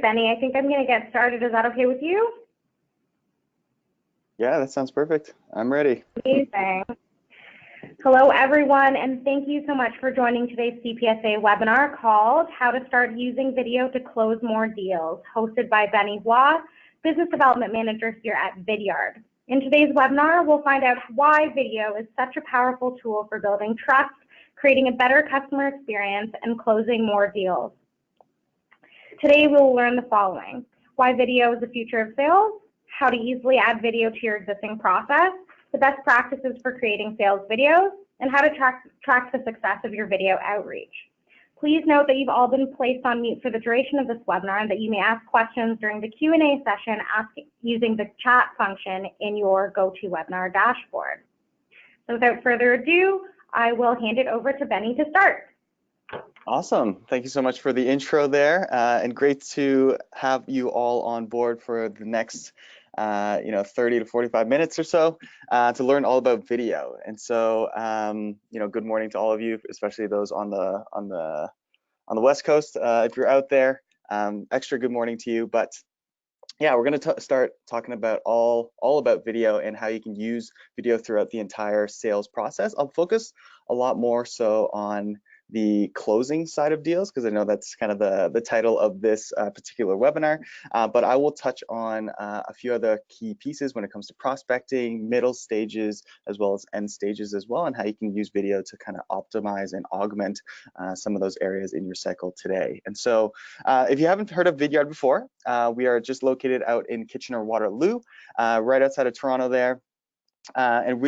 Benny. I think I'm going to get started. Is that okay with you? Yeah, that sounds perfect. I'm ready. Amazing. Hello, everyone, and thank you so much for joining today's CPSA webinar called How to Start Using Video to Close More Deals, hosted by Benny Huato, Business Development Manager here at Vidyard. In today's webinar, we'll find out why video is such a powerful tool for building trust, creating a better customer experience, and closing more deals. Today, we'll learn the following: why video is the future of sales, how to easily add video to your existing process, the best practices for creating sales videos, and how to track the success of your video outreach. Please note that you've all been placed on mute for the duration of this webinar and that you may ask questions during the Q&A session using the chat function in your GoToWebinar dashboard. So without further ado, I will hand it over to Benny to start. Awesome. Thank you so much for the intro there, and great to have you all on board for the next 30 to 45 minutes or so to learn all about video. And so good morning to all of you, especially those on the West Coast. If you're out there, extra good morning to you. But yeah, we're going to start talking about all about video and how you can use video throughout the entire sales process. I'll focus a lot more so on the closing side of deals, because I know that's kind of the title of this particular webinar, but I will touch on a few other key pieces when it comes to prospecting, middle stages, as well as end stages as well, and how you can use video to kind of optimize and augment some of those areas in your cycle today. And so if you haven't heard of Vidyard before, we are just located out in Kitchener-Waterloo, right outside of Toronto there. And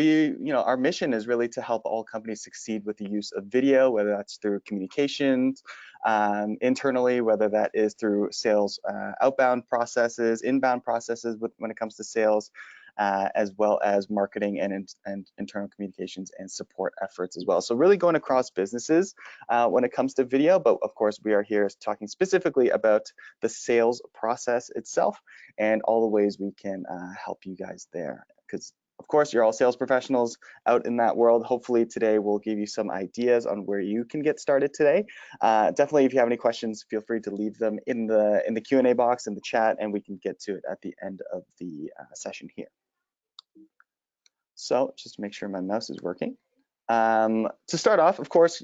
our mission is really to help all companies succeed with the use of video, whether that's through communications internally, whether that is through sales outbound processes, inbound processes when it comes to sales, as well as marketing and internal communications and support efforts as well. So really going across businesses when it comes to video, but of course we are here talking specifically about the sales process itself and all the ways we can help you guys there, because of course, you're all sales professionals out in that world. Hopefully today we'll give you some ideas on where you can get started today. Definitely, if you have any questions, feel free to leave them in the Q&A box in the chat, and we can get to it at the end of the session here. So just to make sure my mouse is working. To start off, of course,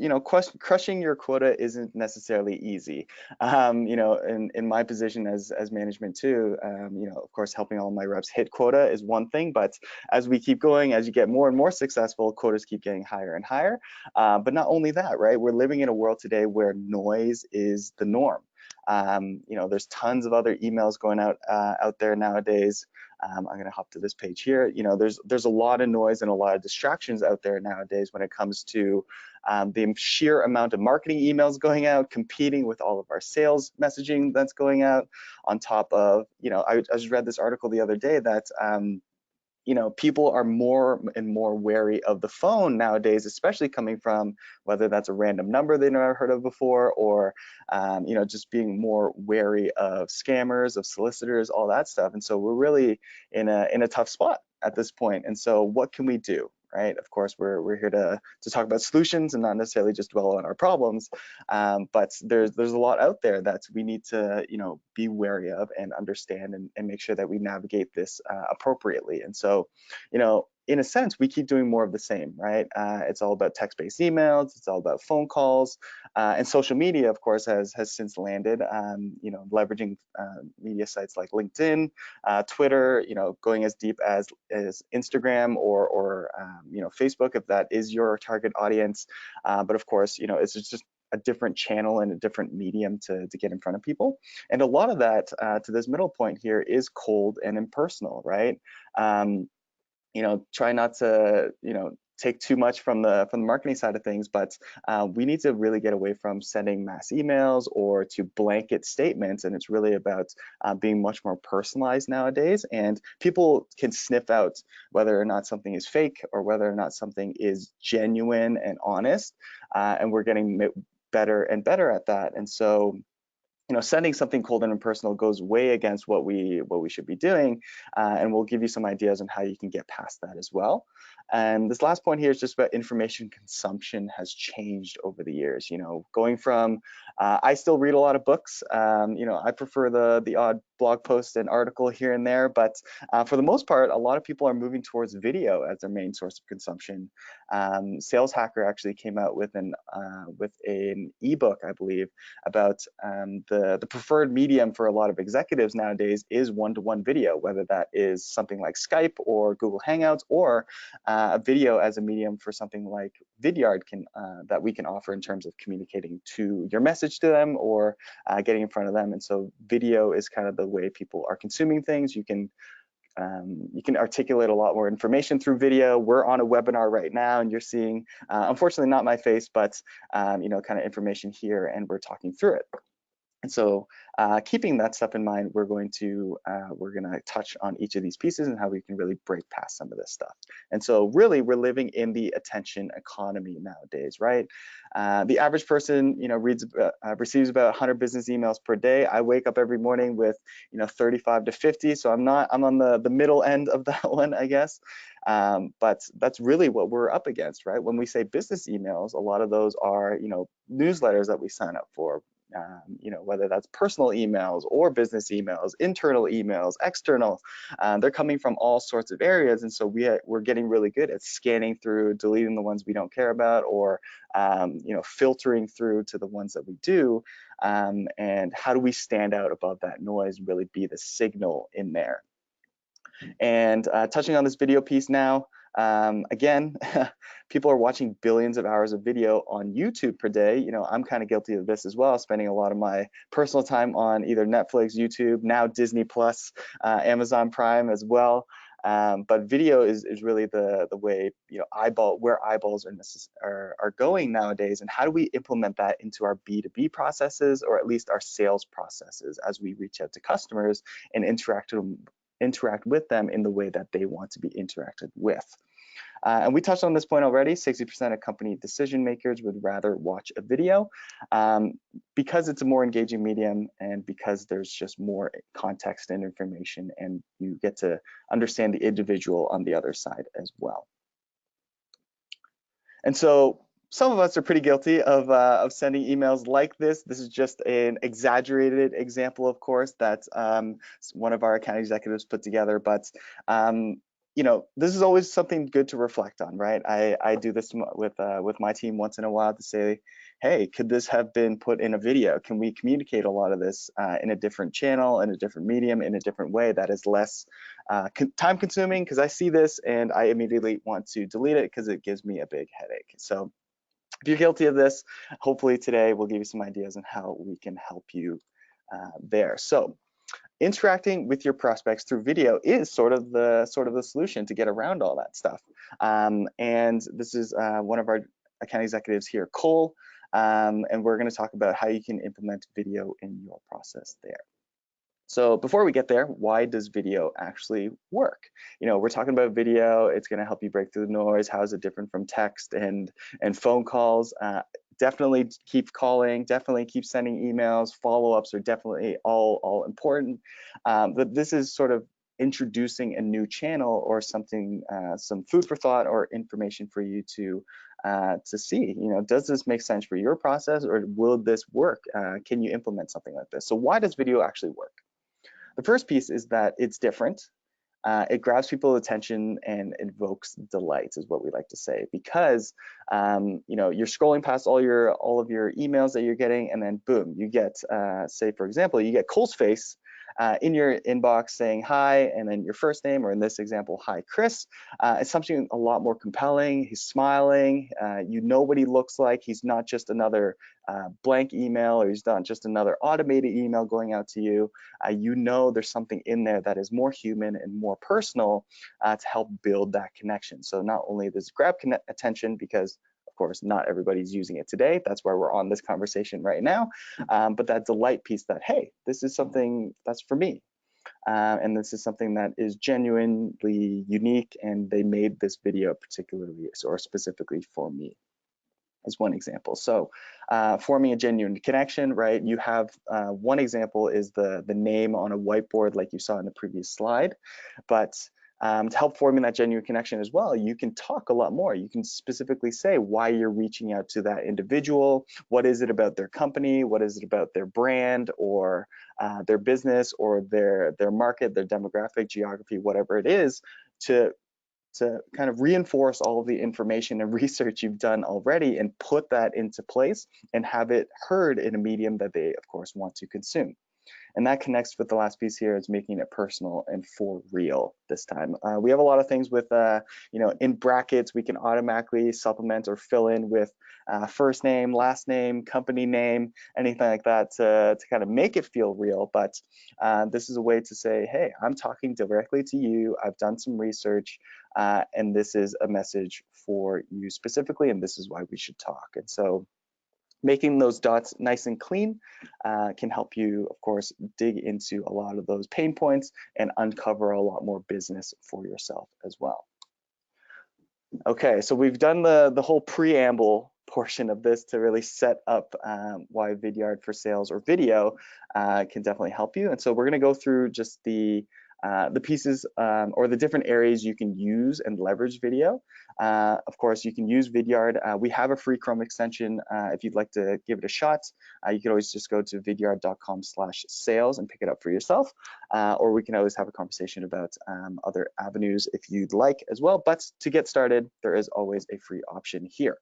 crushing your quota isn't necessarily easy. In my position as management too, of course, helping all my reps hit quota is one thing, but as we keep going, as you get more and more successful, quotas keep getting higher and higher. But not only that, right? We're living in a world today where noise is the norm. There's tons of other emails going out there nowadays. I'm going to hop to this page here. There's a lot of noise and a lot of distractions out there nowadays when it comes to the sheer amount of marketing emails going out, competing with all of our sales messaging that's going out. On top of, I just read this article the other day that people are more and more wary of the phone nowadays, especially coming from whether that's a random number they've never heard of before, or just being more wary of scammers, of solicitors, all that stuff. And so we're really in a tough spot at this point. And so what can we do? Right? Of course, we're here to talk about solutions and not necessarily just dwell on our problems. But there's a lot out there that we need to be wary of and understand and make sure that we navigate this appropriately. And so in a sense, we keep doing more of the same, right? It's all about text-based emails, it's all about phone calls, and social media, of course, has since landed. Leveraging media sites like LinkedIn, Twitter, going as deep as Instagram or Facebook, if that is your target audience. But of course, it's just a different channel and a different medium to get in front of people. And a lot of that, to this middle point here, is cold and impersonal, right? Try not to, take too much from the marketing side of things, but we need to really get away from sending mass emails or to blanket statements. And it's really about being much more personalized nowadays. And people can sniff out whether or not something is fake or whether or not something is genuine and honest. And we're getting better and better at that. And so sending something cold and impersonal goes way against what we should be doing, and we'll give you some ideas on how you can get past that as well. And this last point here is just about information consumption has changed over the years. Going from I still read a lot of books. I prefer the odd blog post and article here and there, but for the most part, a lot of people are moving towards video as their main source of consumption. Sales Hacker actually came out with an ebook, I believe, about the preferred medium for a lot of executives nowadays is one-to-one video, whether that is something like Skype or Google Hangouts, or a video as a medium for something like Vidyard that we can offer in terms of communicating to your message to them or getting in front of them. And so video is kind of the way people are consuming things. You can articulate a lot more information through video. We're on a webinar right now, and you're seeing, unfortunately, not my face, but kind of information here, and we're talking through it. And so keeping that stuff in mind, we're going to touch on each of these pieces and how we can really break past some of this stuff. And so really, we're living in the attention economy nowadays, right? The average person, receives about 100 business emails per day. I wake up every morning with, 35 to 50. So I'm on the middle end of that one, I guess. But that's really what we're up against, right? When we say business emails, a lot of those are, newsletters that we sign up for. Whether that's personal emails or business emails, internal emails, external, they're coming from all sorts of areas. And so we're getting really good at scanning through, deleting the ones we don't care about, or filtering through to the ones that we do. And how do we stand out above that noise and really be the signal in there? And touching on this video piece now, again, people are watching billions of hours of video on YouTube per day. I'm kind of guilty of this as well, spending a lot of my personal time on either Netflix, YouTube, now Disney Plus, Amazon Prime as well. But video is really the way, where eyeballs are going nowadays. And how do we implement that into our B2B processes, or at least our sales processes, as we reach out to customers and interact with them in the way that they want to be interacted with. And we touched on this point already. 60% of company decision makers would rather watch a video because it's a more engaging medium, and because there's just more context and information, and you get to understand the individual on the other side as well. And so some of us are pretty guilty of sending emails like this. This is just an exaggerated example, of course, that one of our account executives put together. But this is always something good to reflect on, right? I do this with my team once in a while to say, hey, could this have been put in a video? Can we communicate a lot of this in a different channel, in a different medium, in a different way that is less time consuming? Because I see this and I immediately want to delete it because it gives me a big headache. So if you're guilty of this, hopefully today we'll give you some ideas on how we can help you there. So interacting with your prospects through video is sort of the solution to get around all that stuff. And this is one of our account executives here, Cole, and we're going to talk about how you can implement video in your process there. So before we get there, why does video actually work? We're talking about video. It's going to help you break through the noise. How is it different from text and phone calls? Definitely keep calling, definitely keep sending emails. Follow-ups are definitely all important. But this is sort of introducing a new channel or something, some food for thought or information for you to see. Does this make sense for your process, or will this work? Can you implement something like this? So why does video actually work? The first piece is that it's different. It grabs people's attention and invokes delight, is what we like to say, because you're scrolling past all of your emails that you're getting, and then boom, you get, say for example, you get Cole's face in your inbox saying hi, and then your first name, or in this example, hi Chris. It's something a lot more compelling. He's smiling. You know what he looks like. He's not just another blank email, or he's not just another automated email going out to you. There's something in there that is more human and more personal to help build that connection. So not only does it grab attention, because of course not everybody's using it today, that's why we're on this conversation right now, but that delight piece that, hey, this is something that's for me, and this is something that is genuinely unique, and they made this video particularly or specifically for me. is one example. So forming a genuine connection, right? You have one example is the name on a whiteboard like you saw in the previous slide, but to help forming that genuine connection as well, you can talk a lot more. You can specifically say why you're reaching out to that individual. What is it about their company? What is it about their brand or their business or their market, their demographic, geography, whatever it is, to kind of reinforce all of the information and research you've done already and put that into place and have it heard in a medium that they, of course, want to consume. And that connects with the last piece here, is making it personal and for real this time. We have a lot of things with, in brackets, we can automatically supplement or fill in with first name, last name, company name, anything like that to kind of make it feel real. But this is a way to say, hey, I'm talking directly to you. I've done some research, and this is a message for you specifically, and this is why we should talk. And so making those dots nice and clean can help you, of course, dig into a lot of those pain points and uncover a lot more business for yourself as well. Okay, so we've done the whole preamble portion of this to really set up why Vidyard for Sales or video can definitely help you. And so we're going to go through just the pieces or the different areas you can use and leverage video. Of course, you can use Vidyard. We have a free Chrome extension. If you'd like to give it a shot, you can always just go to vidyard.com/sales and pick it up for yourself. Or we can always have a conversation about other avenues if you'd like as well. But to get started, there is always a free option here.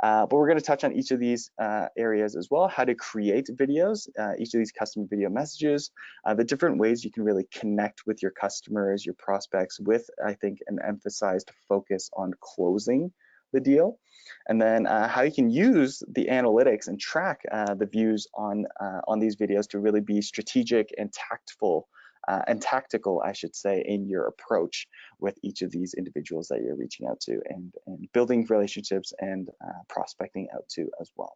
But we're going to touch on each of these areas as well, how to create videos, each of these custom video messages, the different ways you can really connect with your customers, your prospects with, I think, an emphasized focus on closing the deal. And then how you can use the analytics and track the views on these videos to really be strategic and tactful and tactical, I should say, in your approach with each of these individuals that you're reaching out to and building relationships and prospecting out to as well.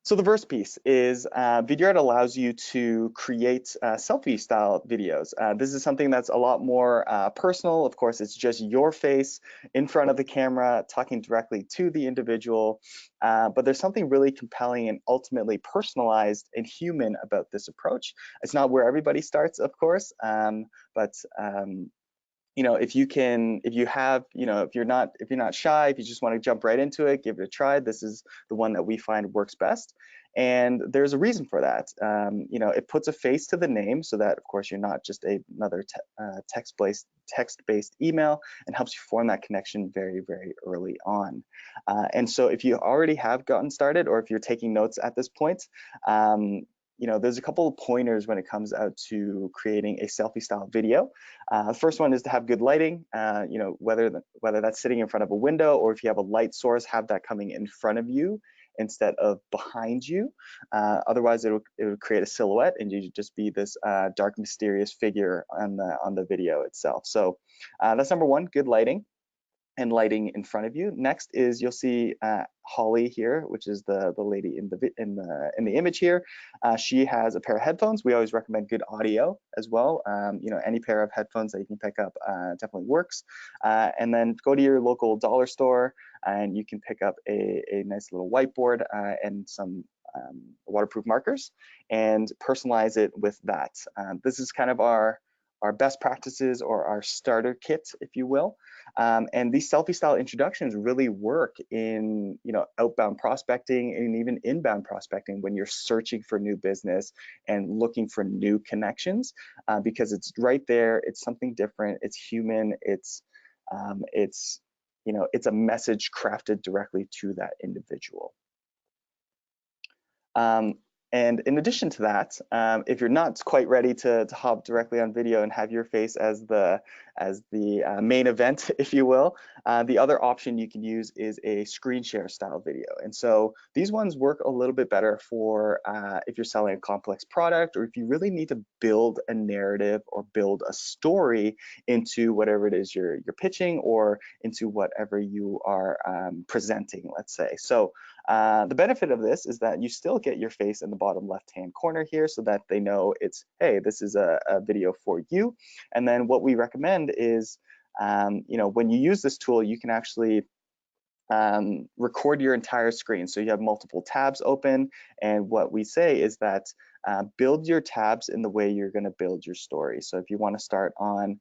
So the first piece is Vidyard allows you to create selfie style videos. This is something that's a lot more personal. Of course, it's just your face in front of the camera talking directly to the individual. But there's something really compelling and ultimately personalized and human about this approach. It's not where everybody starts, of course, but if you're not shy, if you just want to jump right into it, give it a try. This is the one that we find works best. And there's a reason for that. It puts a face to the name so that, of course, you're not just another text-based email, and helps you form that connection very, very early on. And so if you already have gotten started, or if you're taking notes at this point, there's a couple of pointers when it comes out to creating a selfie style video. The first one is to have good lighting, whether that's sitting in front of a window, or if you have a light source, have that coming in front of you instead of behind you. Otherwise, it would create a silhouette and you'd just be this dark, mysterious figure on the video itself. So that's number one, good lighting and lighting in front of you. Next is you'll see Holly here, which is the lady in the image here. She has a pair of headphones. We always recommend good audio as well. Any pair of headphones that you can pick up definitely works. And then go to your local dollar store and you can pick up a nice little whiteboard and some waterproof markers and personalize it with that. This is kind of our best practices or our starter kit, if you will. And these selfie style introductions really work in outbound prospecting and even inbound prospecting when you're searching for new business and looking for new connections, because it's right there. It's something different. It's human. It's a message crafted directly to that individual. And in addition to that, if you're not quite ready to hop directly on video and have your face as the main event, if you will, the other option you can use is a screen share style video. And so these ones work a little bit better for if you're selling a complex product, or if you really need to build a narrative or build a story into whatever it is you're pitching, or into whatever you are presenting, let's say. So the benefit of this is that you still get your face in the bottom left-hand corner here, so that they know it's, hey, this is a video for you. And then what we recommend is, when you use this tool, you can actually record your entire screen. So you have multiple tabs open, and what we say is that build your tabs in the way you're going to build your story. So if you want to start on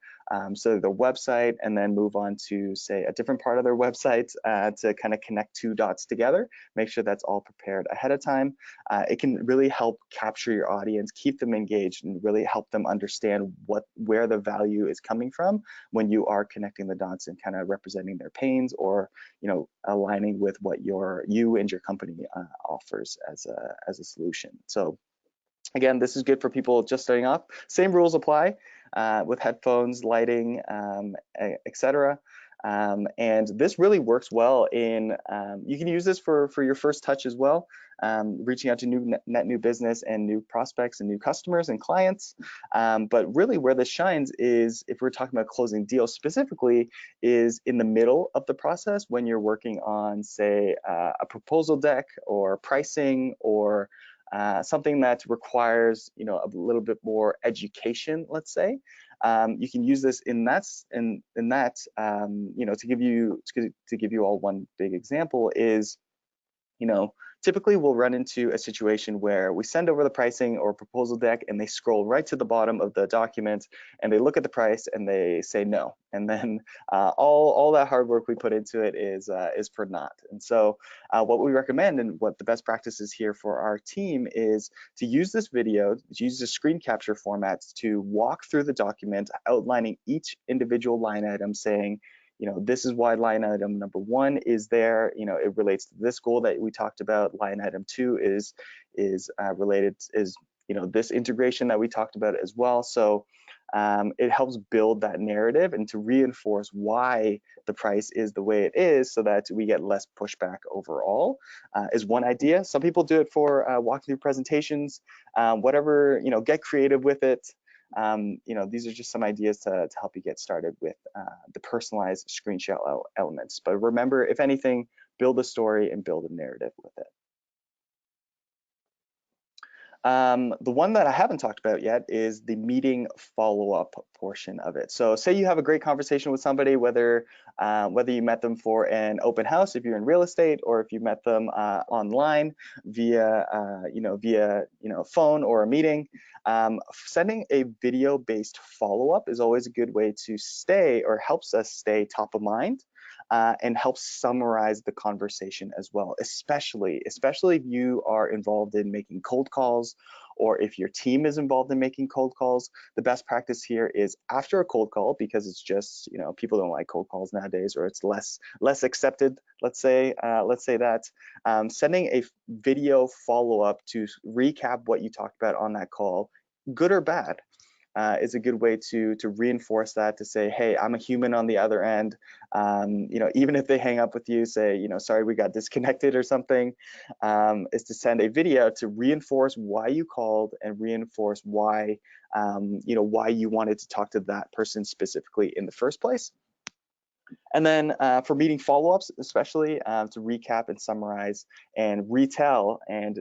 so the website and then move on to, say, a different part of their website to kind of connect two dots together, make sure that's all prepared ahead of time. It can really help capture your audience, keep them engaged, and really help them understand where the value is coming from when you are connecting the dots and kind of representing their pains, or aligning with what you and your company offers as a solution. So again, this is good for people just starting off. Same rules apply with headphones, lighting, etc. And this really works well in, you can use this for your first touch as well, reaching out to net new business and new prospects and new customers and clients. But really where this shines is, if we're talking about closing deals specifically, is in the middle of the process when you're working on, say, a proposal deck or pricing, or something that requires a little bit more education, let's say. You can use this in that to give you all one big example is, typically we'll run into a situation where we send over the pricing or proposal deck and they scroll right to the bottom of the document and they look at the price and they say no. And then all that hard work we put into it is for naught. And so what we recommend, and what the best practice is here for our team, is to use this video, to use the screen capture formats to walk through the document, outlining each individual line item, saying, this is why line item number 1 is there. It relates to this goal that we talked about. Line item 2 is related, this integration that we talked about as well. So it helps build that narrative and to reinforce why the price is the way it is, so that we get less pushback overall, is one idea. Some people do it for walking through presentations, whatever, get creative with it. These are just some ideas to help you get started with the personalized screenshot elements. But remember, if anything, build a story and build a narrative with it. The one that I haven't talked about yet is the meeting follow-up portion of it. So say you have a great conversation with somebody, whether you met them for an open house if you're in real estate, or if you met them online via phone or a meeting. Sending a video-based follow-up is always a good way to stay, or helps us stay top of mind. And helps summarize the conversation as well, especially if you are involved in making cold calls, or if your team is involved in making cold calls. The best practice here is after a cold call, because it's just, people don't like cold calls nowadays, or it's less accepted, let's say that, sending a video follow-up to recap what you talked about on that call, good or bad, is a good way to reinforce that, to say, hey, I'm a human on the other end. Even if they hang up with you, say, sorry, we got disconnected or something, is to send a video to reinforce why you called and reinforce why, why you wanted to talk to that person specifically in the first place. And then for meeting follow-ups, especially to recap and summarize and retell. And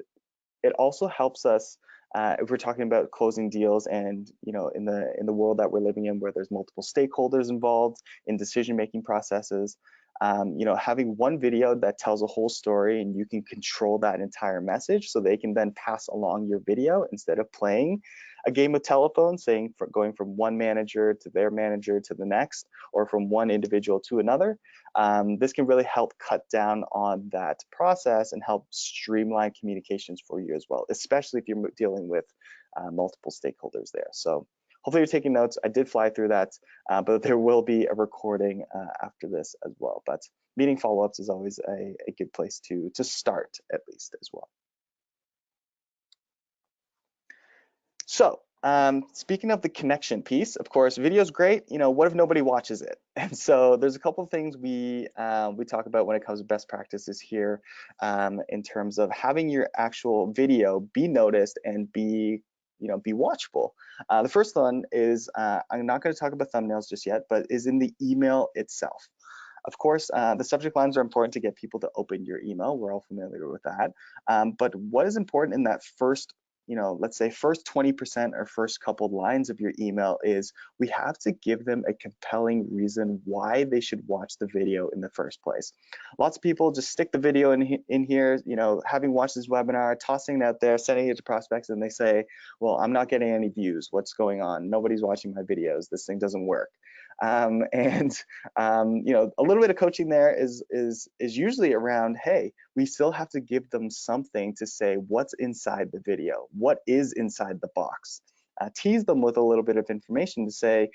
it also helps us, if we're talking about closing deals, and in the world that we're living in, where there's multiple stakeholders involved in decision-making processes, having one video that tells a whole story, and you can control that entire message, so they can then pass along your video instead of playing a game of telephone, going from one manager to their manager to the next, or from one individual to another. This can really help cut down on that process and help streamline communications for you as well, especially if you're dealing with multiple stakeholders there. So hopefully you're taking notes. I did fly through that, but there will be a recording after this as well. But meeting follow-ups is always a good place to start, at least, as well. So speaking of the connection piece, of course, video is great. What if nobody watches it? And so there's a couple of things we talk about when it comes to best practices here, in terms of having your actual video be noticed and be watchable. The first one is, I'm not going to talk about thumbnails just yet, but is in the email itself. Of course, the subject lines are important to get people to open your email. We're all familiar with that. But what is important in that first let's say first 20% or first couple lines of your email is we have to give them a compelling reason why they should watch the video in the first place. Lots of people just stick the video in here, having watched this webinar, tossing it out there, sending it to prospects, and they say, well, I'm not getting any views. What's going on? Nobody's watching my videos. This thing doesn't work. A little bit of coaching there is usually around, hey, we still have to give them something to say what's inside the video, what is inside the box. Tease them with a little bit of information to say,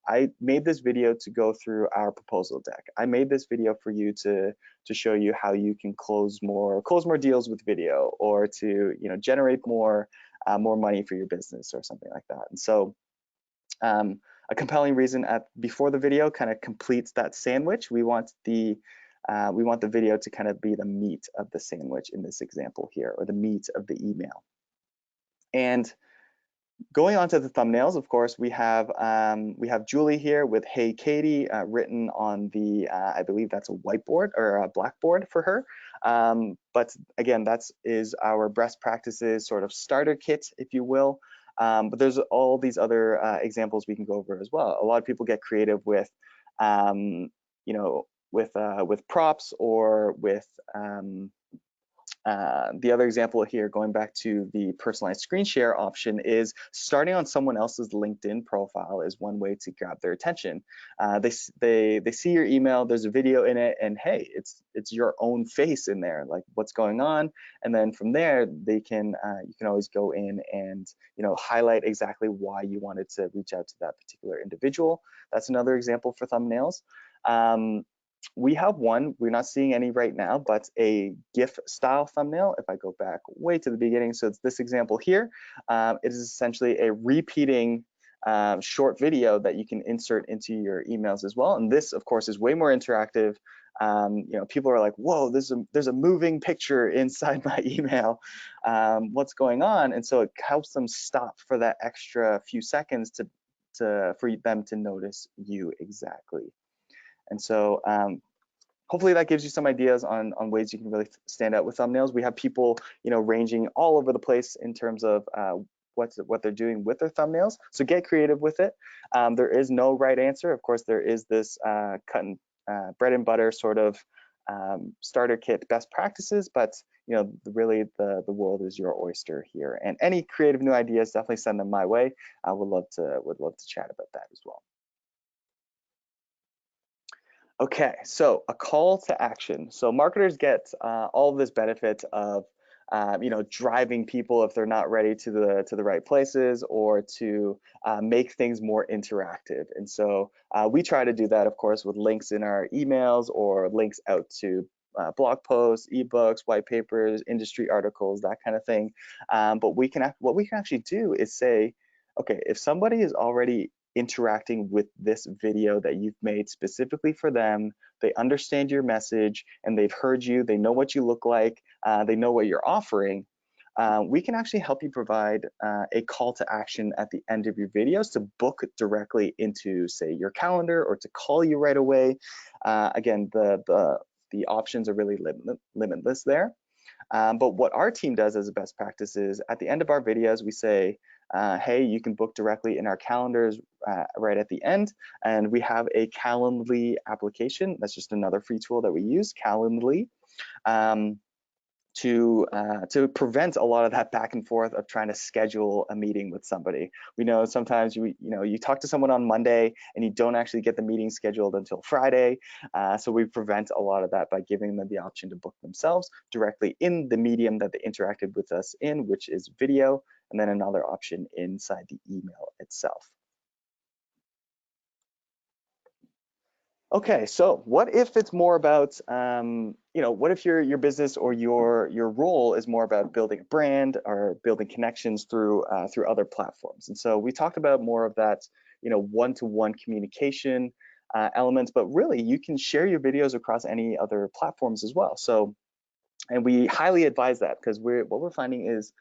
I made this video to go through our proposal deck. I made this video for you to show you how you can close more deals with video, or to generate more money for your business or something like that. And so a compelling reason before the video kind of completes that sandwich. We want the video to kind of be the meat of the sandwich in this example here, or the meat of the email. And going on to the thumbnails, of course, we have Julie here with "Hey Katie" written on the I believe that's a whiteboard or a blackboard for her. But again, that is our best practices sort of starter kit, if you will. But there's all these other examples we can go over as well. A lot of people get creative with, with props, or with the other example here, going back to the personalized screen share option, is starting on someone else's LinkedIn profile is one way to grab their attention. They see your email, there's a video in it, and hey, it's your own face in there, like what's going on. And then from there, you can always go in and highlight exactly why you wanted to reach out to that particular individual. That's another example for thumbnails. We have one, we're not seeing any right now, but a GIF style thumbnail. If I go back way to the beginning, so it's this example here. It is essentially a repeating short video that you can insert into your emails as well. And this, of course, is way more interactive. People are like, whoa, there's a moving picture inside my email. What's going on? And so it helps them stop for that extra few seconds for them to notice you exactly. And so hopefully that gives you some ideas on ways you can really stand out with thumbnails. We have people, ranging all over the place in terms of what they're doing with their thumbnails. So get creative with it. There is no right answer. Of course, there is this bread and butter sort of starter kit best practices, but really the world is your oyster here. And any creative new ideas, definitely send them my way. I would love to chat about that as well. Okay, so a call to action. So marketers get all of this benefit of driving people if they're not ready to the right places, or to make things more interactive. And so we try to do that, of course, with links in our emails, or links out to blog posts, ebooks, white papers, industry articles, that kind of thing. But what we can actually do is say, okay, if somebody is already interacting with this video that you've made specifically for them, they understand your message, and they've heard you, they know what you look like, they know what you're offering, we can actually help you provide a call to action at the end of your videos to book directly into, say, your calendar, or to call you right away. Again, the options are really limitless there. But what our team does as a best practice is, at the end of our videos, we say, hey, you can book directly in our calendars right at the end. And we have a Calendly application. That's just another free tool that we use, Calendly, to prevent a lot of that back and forth of trying to schedule a meeting with somebody. We know sometimes you talk to someone on Monday and you don't actually get the meeting scheduled until Friday. So we prevent a lot of that by giving them the option to book themselves directly in the medium that they interacted with us in, which is video, and then another option inside the email itself. Okay, so what if it's more about, what if your business or your role is more about building a brand or building connections through other platforms? And so we talked about more of that, one-to-one communication elements, but really you can share your videos across any other platforms as well. So, and we highly advise that, because what we're finding is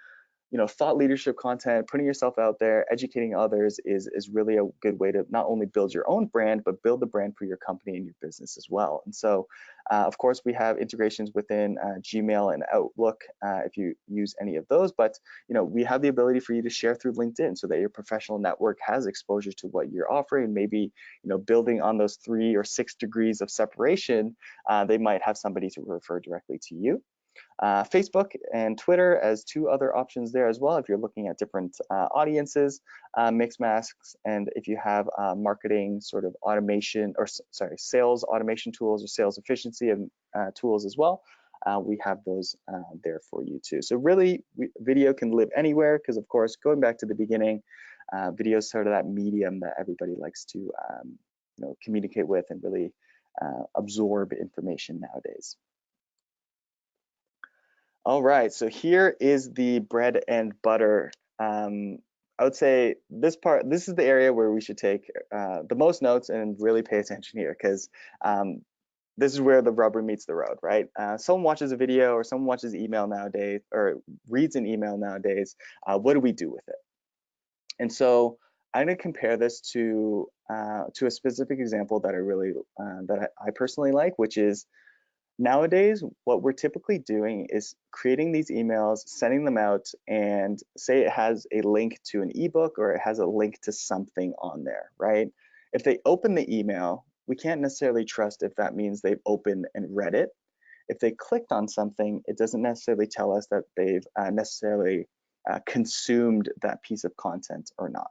thought leadership content, putting yourself out there, educating others is really a good way to not only build your own brand, but build the brand for your company and your business as well. And so, of course, we have integrations within Gmail and Outlook if you use any of those, but we have the ability for you to share through LinkedIn so that your professional network has exposure to what you're offering. Maybe building on those 3 or 6 degrees of separation, they might have somebody to refer directly to you. Facebook and Twitter as 2 other options there as well if you're looking at different audiences, mix masks, and if you have marketing sort of automation, or sorry, sales automation tools or sales efficiency and tools as well. We have those there for you too. So really, video can live anywhere because, of course, going back to the beginning, video is sort of that medium that everybody likes to communicate with and really absorb information nowadays. All right, so here is the bread and butter. I would say this is the area where we should take the most notes and really pay attention here, because this is where the rubber meets the road, right? Someone watches a video or someone watches email nowadays or reads an email nowadays. What do we do with it? And so I'm going to compare this to a specific example that I personally like, which is nowadays, what we're typically doing is creating these emails, sending them out, and say it has a link to an ebook or it has a link to something on there, right? If they open the email, we can't necessarily trust if that means they've opened and read it. If they clicked on something, it doesn't necessarily tell us that they've necessarily consumed that piece of content or not.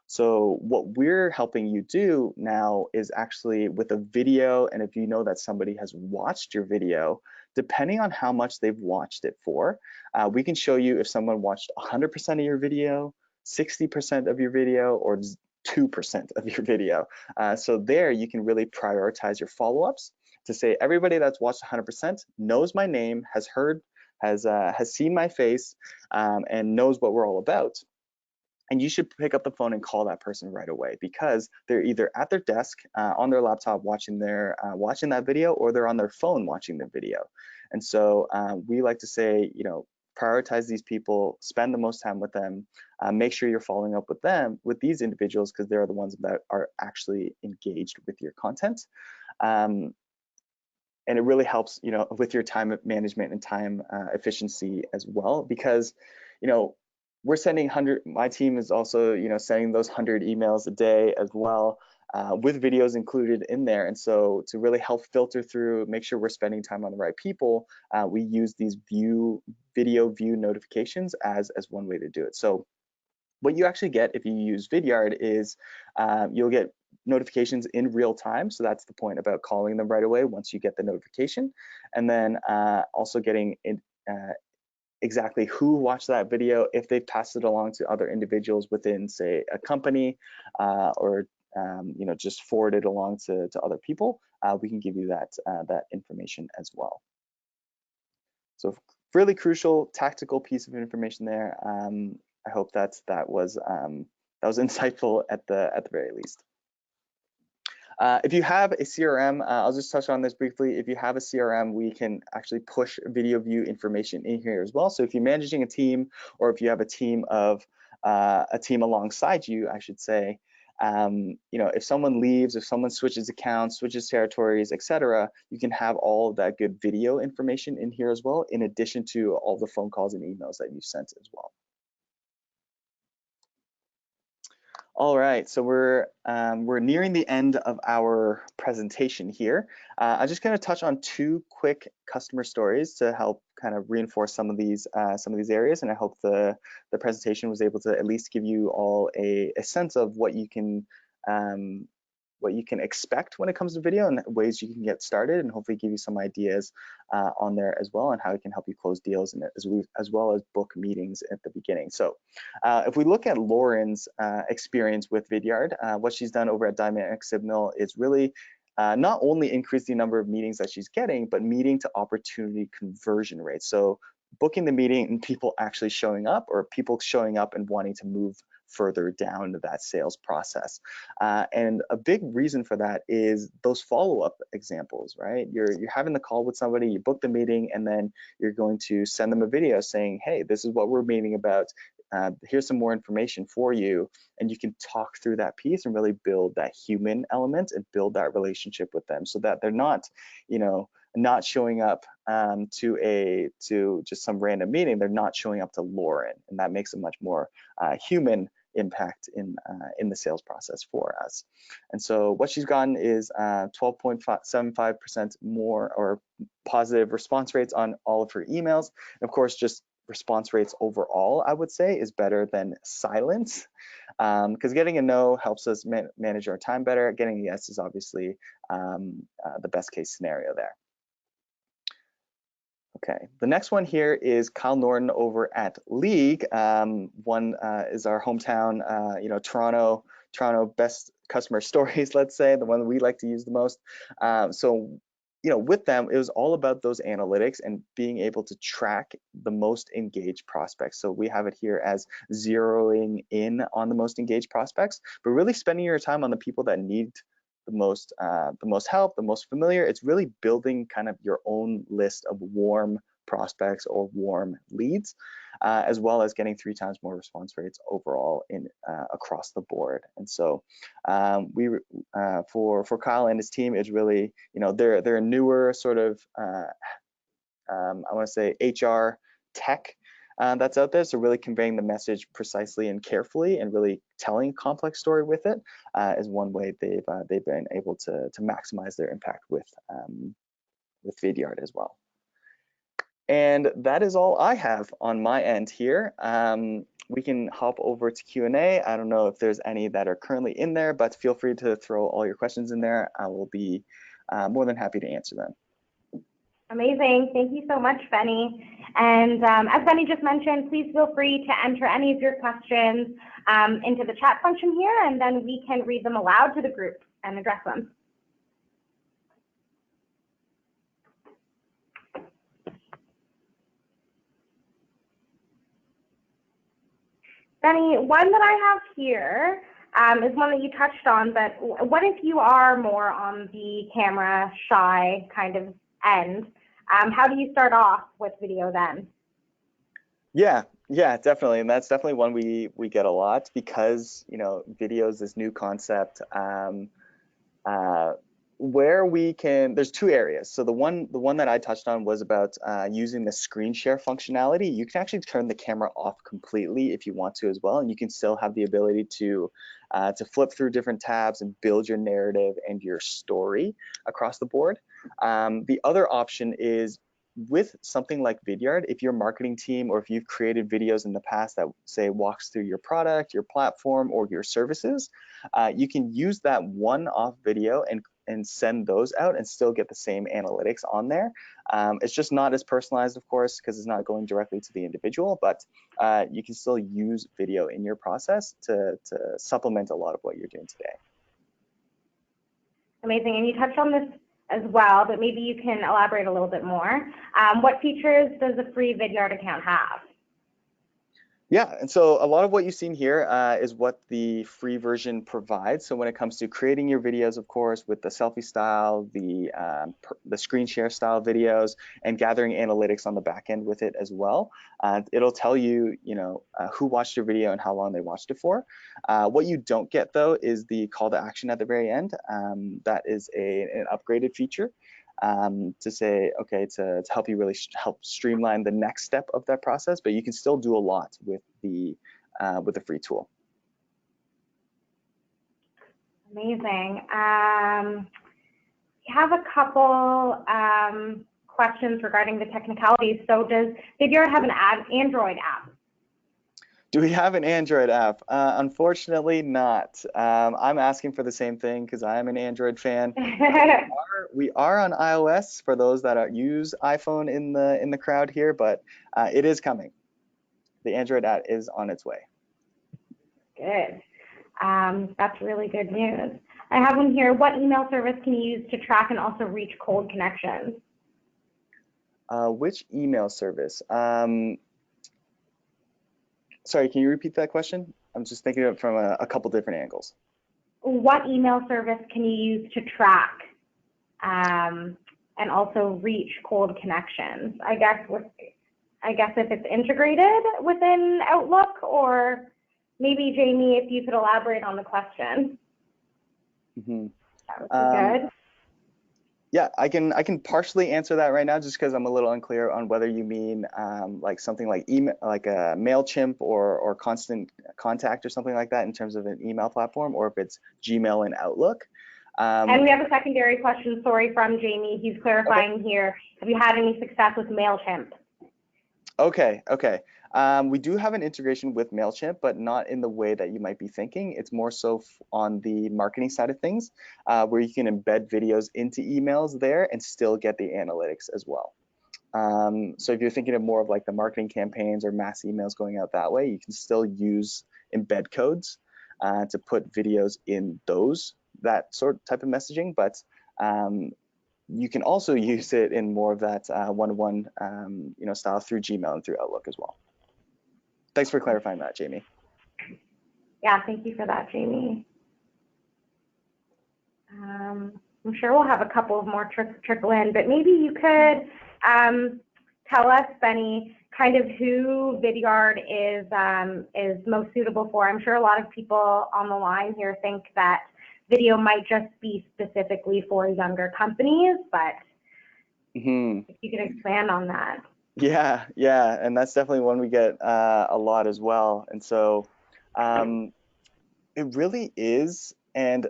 So what we're helping you do now is actually with a video, and if you know that somebody has watched your video, depending on how much they've watched it for, we can show you if someone watched 100% of your video, 60% of your video, or 2% of your video. So there you can really prioritize your follow-ups to say everybody that's watched 100% knows my name, has heard, has seen my face, and knows what we're all about. And you should pick up the phone and call that person right away, because they're either at their desk on their laptop watching that video, or they're on their phone watching the video. And so we like to say, prioritize these people, spend the most time with them, make sure you're following up with these individuals, because they're the ones that are actually engaged with your content. And it really helps, with your time management and time efficiency as well, because, we're sending my team is also, sending those 100 emails a day as well, with videos included in there. And so to really help filter through, make sure we're spending time on the right people, we use these video view notifications as one way to do it. So what you actually get if you use Vidyard is you'll get notifications in real time. So that's the point about calling them right away once you get the notification. And then also getting exactly who watched that video, if they've passed it along to other individuals within, say, a company, or just forward it along to other people, we can give you that information as well. So really crucial tactical piece of information there. I hope that was insightful at the very least. If you have a CRM, I'll just touch on this briefly. If you have a CRM, we can actually push video view information in here as well. So if you're managing a team, or if you have a team alongside you, I should say, if someone leaves, if someone switches accounts, switches territories, etc., you can have all of that good video information in here as well, in addition to all the phone calls and emails that you sent as well. All right, so we're nearing the end of our presentation here. I'm just going to touch on 2 quick customer stories to help kind of reinforce some of these areas, and I hope the presentation was able to at least give you all a sense of what you can expect when it comes to video, and ways you can get started, and hopefully give you some ideas on there as well, and how it can help you close deals, and as well as book meetings at the beginning. So if we look at Lauren's experience with Vidyard, what she's done over at Dynamic Signal is really not only increase the number of meetings that she's getting, but meeting to opportunity conversion rates. So booking the meeting and people actually showing up, or people showing up and wanting to move further down that sales process. And a big reason for that is those follow-up examples, right? You're having the call with somebody, you book the meeting, and then you're going to send them a video saying, hey, this is what we're meeting about. Here's some more information for you, and you can talk through that piece and really build that human element and build that relationship with them, so that they're not, not showing up to just some random meeting. They're not showing up to Lauren, and that makes a much more human impact in the sales process for us. And so what she's gotten is 12.75% more or positive response rates on all of her emails. And of course, just response rates overall, I would say, is better than silence, because getting a no helps us manage our time better. Getting a yes is obviously the best case scenario there. Okay, the next one here is Kyle Norton over at League. One is our hometown, Toronto best customer stories, let's say, the one we like to use the most. So with them, it was all about those analytics and being able to track the most engaged prospects. So we have it here as zeroing in on the most engaged prospects, but really spending your time on the people that need the most help, the most familiar. It's really building kind of your own list of warm prospects or warm leads, as well as getting 3 times more response rates overall in across the board. And so for Kyle and his team, it's really, they're a newer sort of I want to say HR tech that's out there. So really conveying the message precisely and carefully, and really telling a complex story with it is one way they've been able to maximize their impact with Vidyard as well. And that is all I have on my end here. We can hop over to Q&A. I don't know if there's any that are currently in there, but feel free to throw all your questions in there. I will be more than happy to answer them. Amazing. Thank you so much, Benny. And as Benny just mentioned, please feel free to enter any of your questions into the chat function here, and then we can read them aloud to the group and address them. Benny, one that I have here is one that you touched on, but what if you are more on the camera shy kind of end? How do you start off with video then? Yeah, definitely. And that's definitely one we get a lot, because, video is this new concept where we can, there's 2 areas. So the one that I touched on was about using the screen share functionality. You can actually turn the camera off completely if you want to as well, and you can still have the ability to flip through different tabs and build your narrative and your story across the board. The other option is with something like Vidyard. If your marketing team, or if you've created videos in the past that say walks through your product, your platform, or your services, you can use that one-off video and send those out and still get the same analytics on there. It's just not as personalized, of course, because it's not going directly to the individual, but you can still use video in your process to supplement a lot of what you're doing today. Amazing. And you touched on this as well, but maybe you can elaborate a little bit more. What features does a free Vidyard account have? Yeah, and so a lot of what you've seen here is what the free version provides. So when it comes to creating your videos, of course, with the selfie style, the screen share style videos, and gathering analytics on the back end with it as well, it'll tell you, who watched your video and how long they watched it for. What you don't get, though, is the call to action at the very end. That is an upgraded feature. To say, okay, to help you really help streamline the next step of that process, but you can still do a lot with the free tool. Amazing. We have a couple questions regarding the technicalities. So does Vidyard have an Android app? Do we have an Android app? Unfortunately not. I'm asking for the same thing because I'm an Android fan. We are on iOS for those that use iPhone in the crowd here, but it is coming. The Android app is on its way. Good. That's really good news. I have one here. What email service can you use to track and also reach cold connections? Which email service? Sorry, can you repeat that question? I'm just thinking of it from a couple different angles. What email service can you use to track and also reach cold connections? I guess if it's integrated within Outlook, or maybe Jamie, if you could elaborate on the question. Mm-hmm. That would be good. Yeah, I can partially answer that right now, just because I'm a little unclear on whether you mean like something like email, like a Mailchimp or Constant Contact or something like that in terms of an email platform, or if it's Gmail and Outlook. And we have a secondary question, sorry, from Jamie. He's clarifying here. Have you had any success with Mailchimp? Okay. We do have an integration with Mailchimp, but not in the way that you might be thinking. It's more so on the marketing side of things, where you can embed videos into emails there and still get the analytics as well. So if you're thinking of more of like the marketing campaigns or mass emails going out that way, you can still use embed codes to put videos in that type of messaging, but you can also use it in more of that one-to-one style through Gmail and through Outlook as well. Thanks for clarifying that, Jamie. Yeah, thank you for that, Jamie. I'm sure we'll have a couple of more trickle in, but maybe you could tell us, Benny, kind of who Vidyard is most suitable for. I'm sure a lot of people on the line here think that video might just be specifically for younger companies, but if you could expand on that. Yeah, and that's definitely one we get a lot as well. And so it really is, and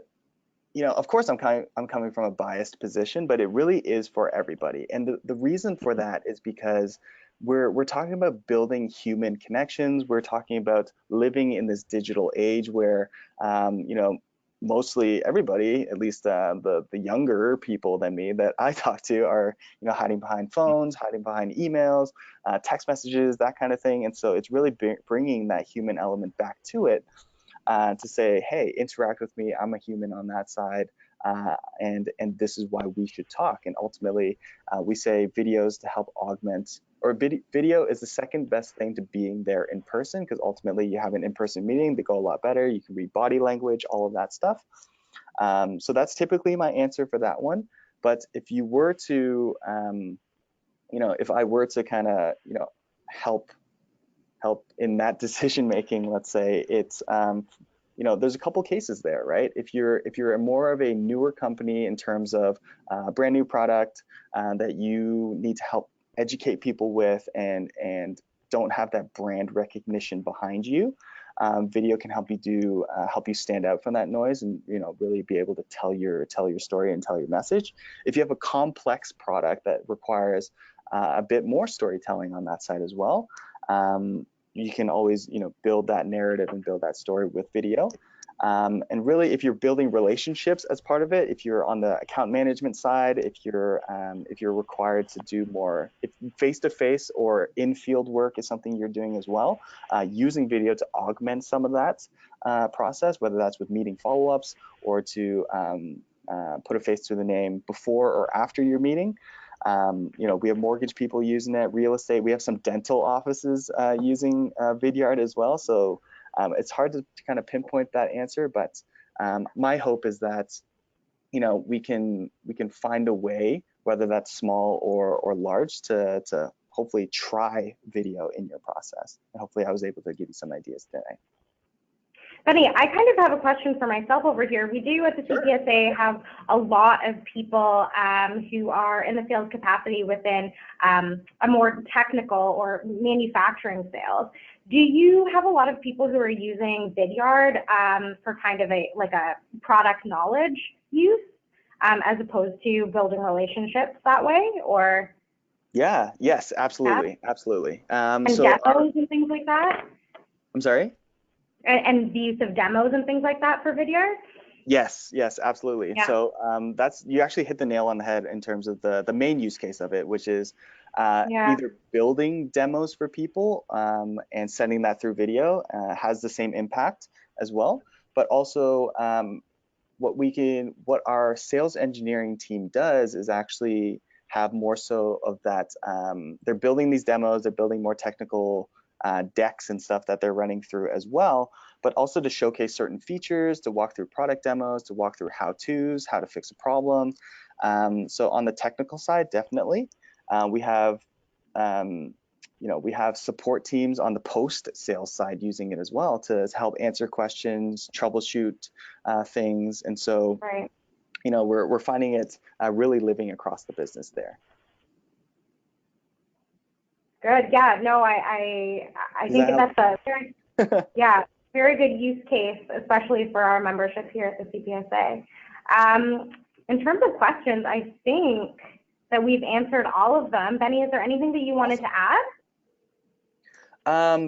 of course I'm coming from a biased position, but it really is for everybody. And the reason for that is because we're talking about building human connections. We're talking about living in this digital age where mostly everybody, at least the younger people than me that I talk to, are hiding behind phones, hiding behind emails, text messages, that kind of thing. And so it's really bringing that human element back to it, to say, hey, interact with me. I'm a human on that side, and this is why we should talk. And ultimately, we say videos to help augment, or video is the second best thing to being there in person, because ultimately you have an in-person meeting, they go a lot better. You can read body language, all of that stuff. So that's typically my answer for that one. But if you were to, if I were to kind of, help in that decision making, let's say, it's there's a couple cases there, right? If you're more of a newer company in terms of a brand new product that you need to help educate people with, and don't have that brand recognition behind you, video can help you stand out from that noise, and really be able to tell your story and tell your message. If you have a complex product that requires a bit more storytelling on that side as well, you can always build that narrative and build that story with video. And really, if you're building relationships as part of it, if you're on the account management side, if you're required to do more, if face-to-face or in-field work is something you're doing as well, using video to augment some of that process, whether that's with meeting follow-ups or to put a face to the name before or after your meeting. We have mortgage people using it, real estate. We have some dental offices using Vidyard as well. So it's hard to kind of pinpoint that answer, but my hope is that we can find a way, whether that's small or large, to hopefully try video in your process. And hopefully I was able to give you some ideas today. Benny, I kind of have a question for myself over here. We do at the CPSA have a lot of people who are in the sales capacity within a more technical or manufacturing sales. Do you have a lot of people who are using Vidyard for kind of a product knowledge use, as opposed to building relationships that way, or? Yeah, yes, absolutely, absolutely. And demos and things like that? I'm sorry? And the use of demos and things like that for Vidyard? Yes, absolutely. Yeah. So you actually hit the nail on the head in terms of the main use case of it, which is either building demos for people and sending that through video has the same impact as well. But also what our sales engineering team does is actually have more so of that. They're building these demos, they're building more technical decks and stuff that they're running through as well. but also to showcase certain features, to walk through product demos, to walk through how-tos, how to fix a problem. So on the technical side, definitely, we have we have support teams on the post-sales side using it as well to help answer questions, troubleshoot things, and so Right. we're finding it really living across the business there. Good. Yeah. No, I Does think that that's help? a very, yeah, very good use case, especially for our membership here at the CPSA. In terms of questions, I think that we've answered all of them. Benny, is there anything that you wanted to add?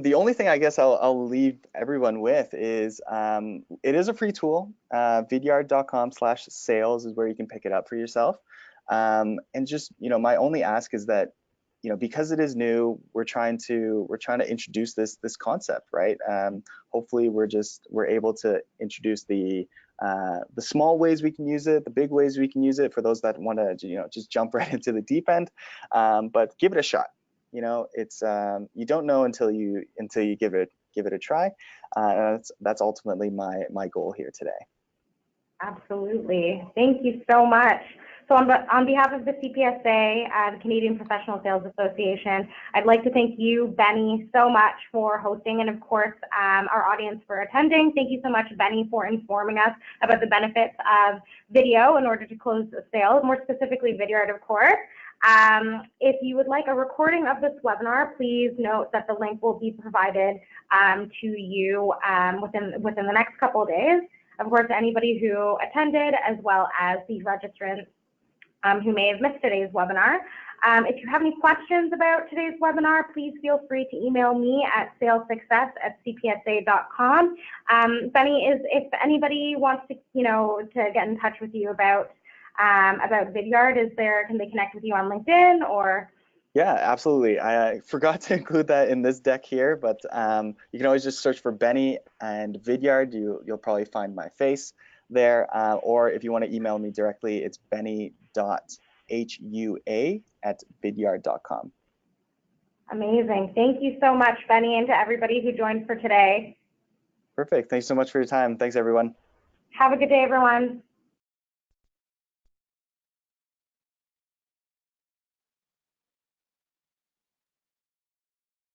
The only thing I guess I'll leave everyone with is it is a free tool. Vidyard.com/sales is where you can pick it up for yourself. And just my only ask is that because it is new, we're trying to introduce this concept, right? Hopefully we're able to introduce the small ways we can use it, the big ways we can use it for those that want to just jump right into the deep end. But give it a shot. It's you don't know until you give it a try. That's ultimately my goal here today. Absolutely. Thank you so much. So on behalf of the CPSA, the Canadian Professional Sales Association, I'd like to thank you, Benny, so much for hosting, and of course, our audience for attending. Thank you so much, Benny, for informing us about the benefits of video in order to close the sale, more specifically Vidyard, of course. If you would like a recording of this webinar, please note that the link will be provided to you within the next couple of days. Of course, anybody who attended, as well as the registrants who may have missed today's webinar. If you have any questions about today's webinar, please feel free to email me at salessuccess@cpsa.com. Benny, if anybody wants to, to get in touch with you about Vidyard, can they connect with you on LinkedIn or? Yeah, absolutely. I forgot to include that in this deck here, but you can always just search for Benny and Vidyard. You'll probably find my face there. Or if you want to email me directly, it's benny.hua@vidyard.com. Amazing. Thank you so much, Benny, and to everybody who joined for today. Perfect. Thanks so much for your time. Thanks, everyone. Have a good day, everyone.